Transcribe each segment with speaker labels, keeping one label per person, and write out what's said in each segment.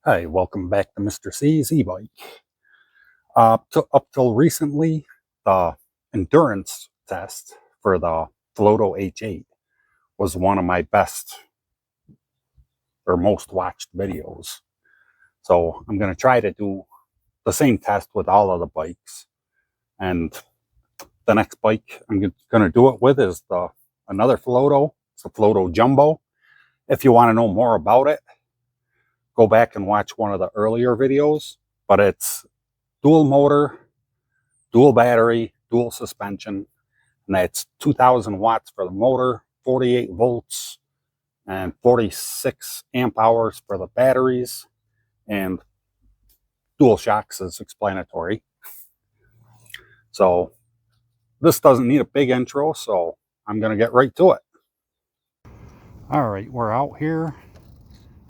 Speaker 1: Hi, welcome back to Mr. C's e-bike. Up till recently, the endurance test for the Philodo H8 was one of my best or most watched videos. So I'm going to try to do the same test with all of the bikes. And the next bike I'm going to do it with is another Philodo. It's the Philodo Jumbo. If you want to know more about it, go back and watch one of the earlier videos. But it's dual motor, dual battery, dual suspension, and that's 2,000 watts for the motor, 48 volts, and 46 amp hours for the batteries, and dual shocks is explanatory. So this doesn't need a big intro, so I'm going to get right to it. All right, we're out here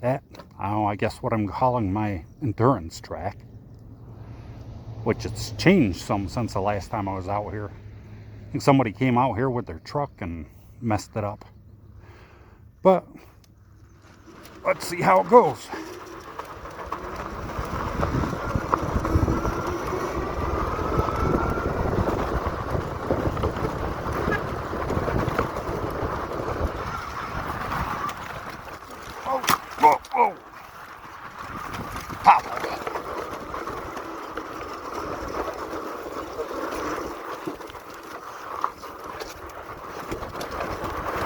Speaker 1: at, I guess what I'm calling my endurance track, which it's changed some since the last time I was out here. I think somebody came out here with their truck and messed it up. But let's see how it goes. Oh, whoa, whoa. Pop.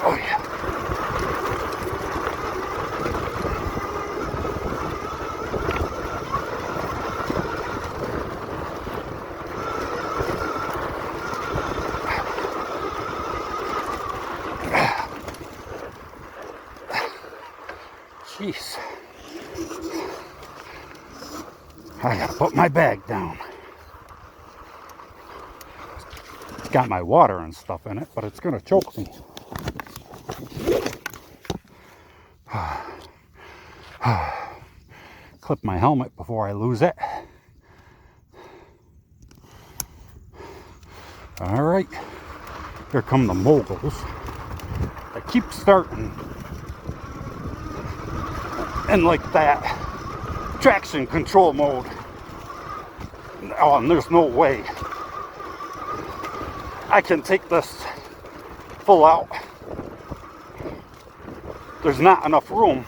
Speaker 1: Oh, yeah. Jeez. I gotta put my bag down. It's got my water and stuff in it, but it's gonna choke me. Clip my helmet before I lose it. All right, here come the moguls. I keep starting in like that traction control mode. Oh, and there's no way I can take this full out. There's not enough room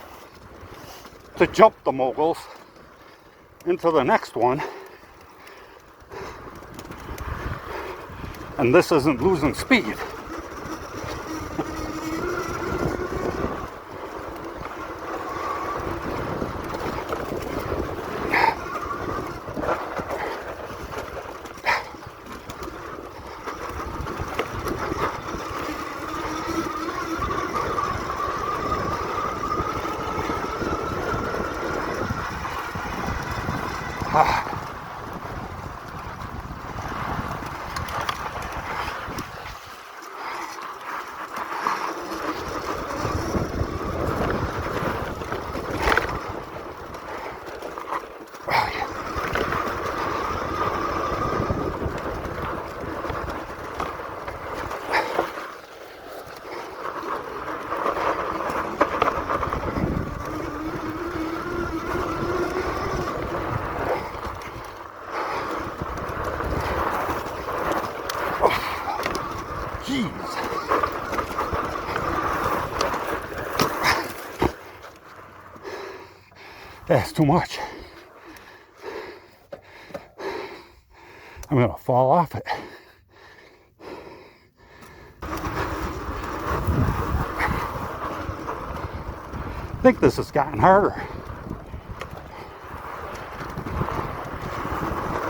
Speaker 1: to jump the moguls into the next one. And this isn't losing speed. Jeez. That's too much. I'm gonna fall off it. I think this has gotten harder.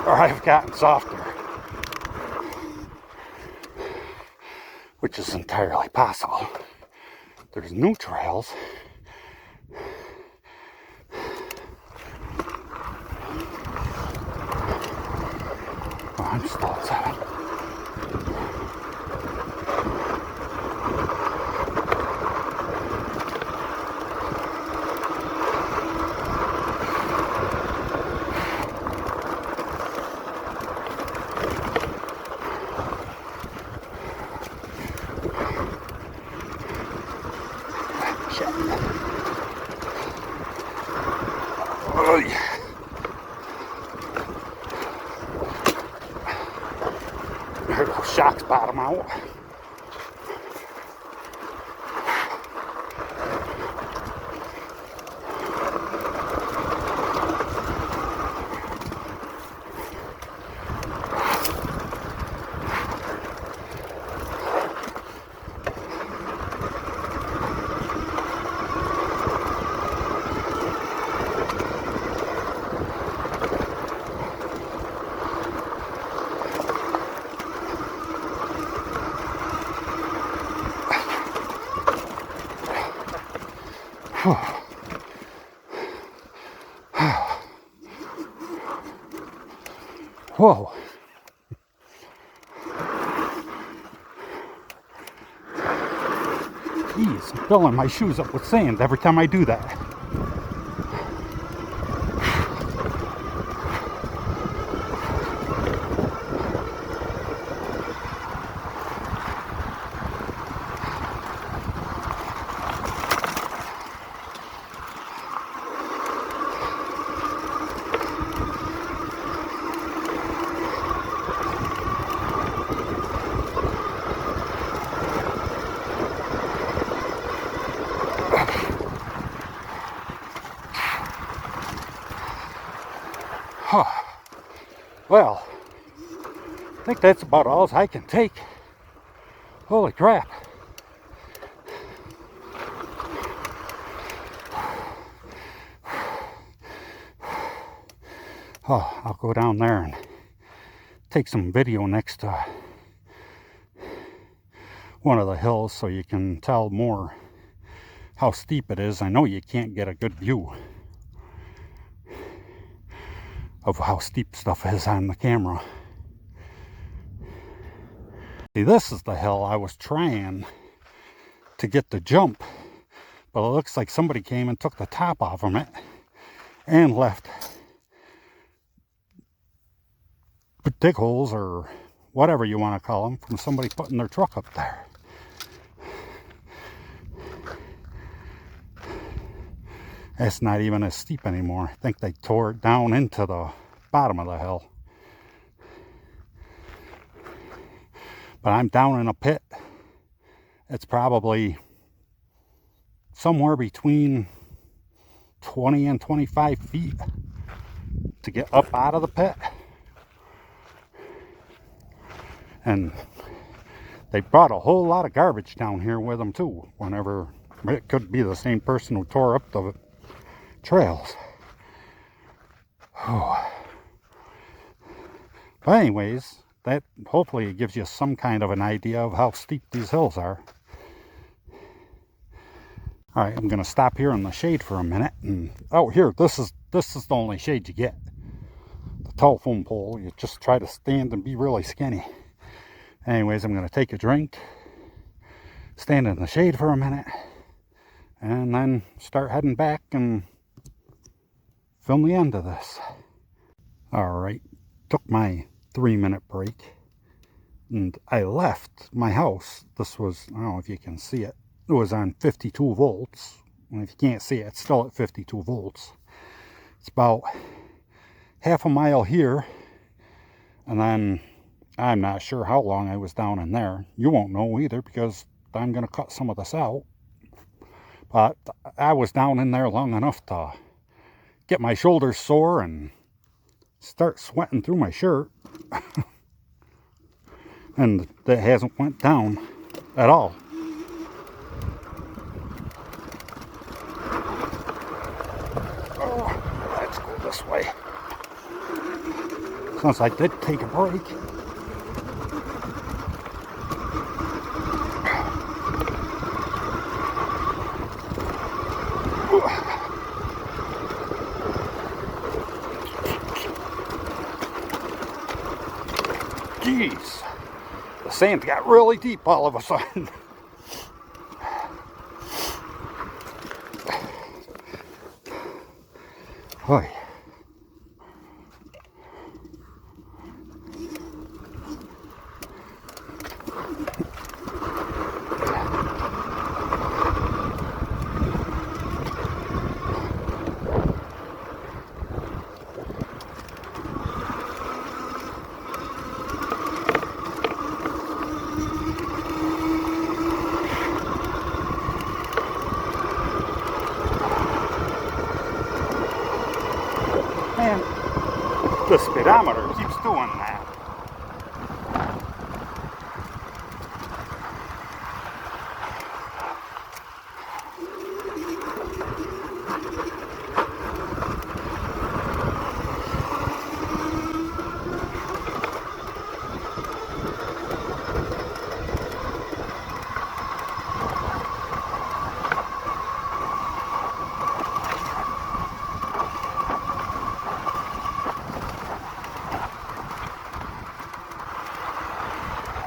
Speaker 1: Or I've gotten softer. Which is entirely possible. There's new trails. Oh, I'm still outside. There those shocks bottom out. Whoa. Geez, I'm filling my shoes up with sand every time I do that. Well, I think that's about all I can take. Holy crap. Oh, I'll go down there and take some video next to one of the hills so you can tell more how steep it is. I know you can't get a good view of how steep stuff is on the camera. See, this is the hill I was trying to get the jump, but it looks like somebody came and took the top off of it and left dig holes or whatever you want to call them from somebody putting their truck up there. It's not even as steep anymore. I think they tore it down into the bottom of the hill. But I'm down in a pit. It's probably somewhere between 20 and 25 feet to get up out of the pit. And they brought a whole lot of garbage down here with them too. Whenever it could be the same person who tore up the trails. Oh. But anyways, that hopefully it gives you some kind of an idea of how steep these hills are. All right, I'm gonna stop here in the shade for a minute. And oh, here, this is the only shade you get. The telephone pole. You just try to stand and be really skinny. Anyways, I'm gonna take a drink, stand in the shade for a minute, and then start heading back and film the end of this. All right, took my 3-minute break, and I left my house. This was, I don't know if you can see it, it was on 52 volts. And if you can't see it, it's still at 52 volts. It's about half a mile here, and then I'm not sure how long I was down in there. You won't know either because I'm going to cut some of this out. But I was down in there long enough to get my shoulders sore and start sweating through my shirt. And that hasn't went down at all. Oh, let's go this way. Since I did take a break. Jeez, the sand got really deep all of a sudden. Boy. the speedometer keeps doing that.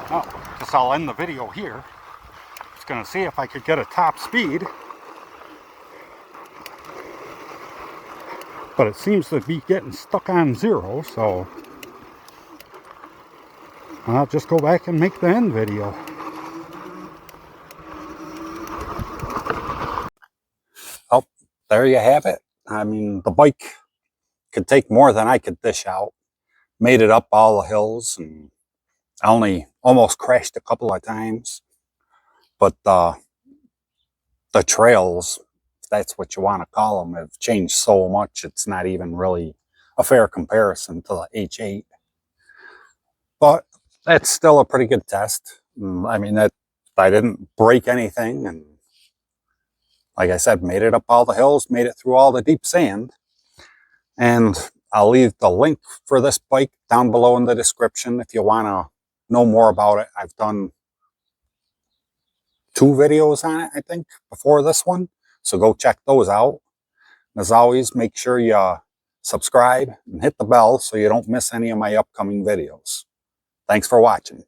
Speaker 1: Oh, guess I'll end the video here. Just gonna see if I could get a top speed. But it seems to be getting stuck on 0, so I'll just go back and make the end video. Oh, there you have it. I mean, the bike could take more than I could dish out. Made it up all the hills, and I only almost crashed a couple of times. But the trails, if that's what you want to call them, have changed so much, it's not even really a fair comparison to the H8. But that's still a pretty good test. I mean, that I didn't break anything, and like I said, made it up all the hills, made it through all the deep sand. And I'll leave the link for this bike down below in the description if you want to know more about it. I've done 2 videos on it, I think, before this one. So go check those out. As always, make sure you subscribe and hit the bell so you don't miss any of my upcoming videos. Thanks for watching.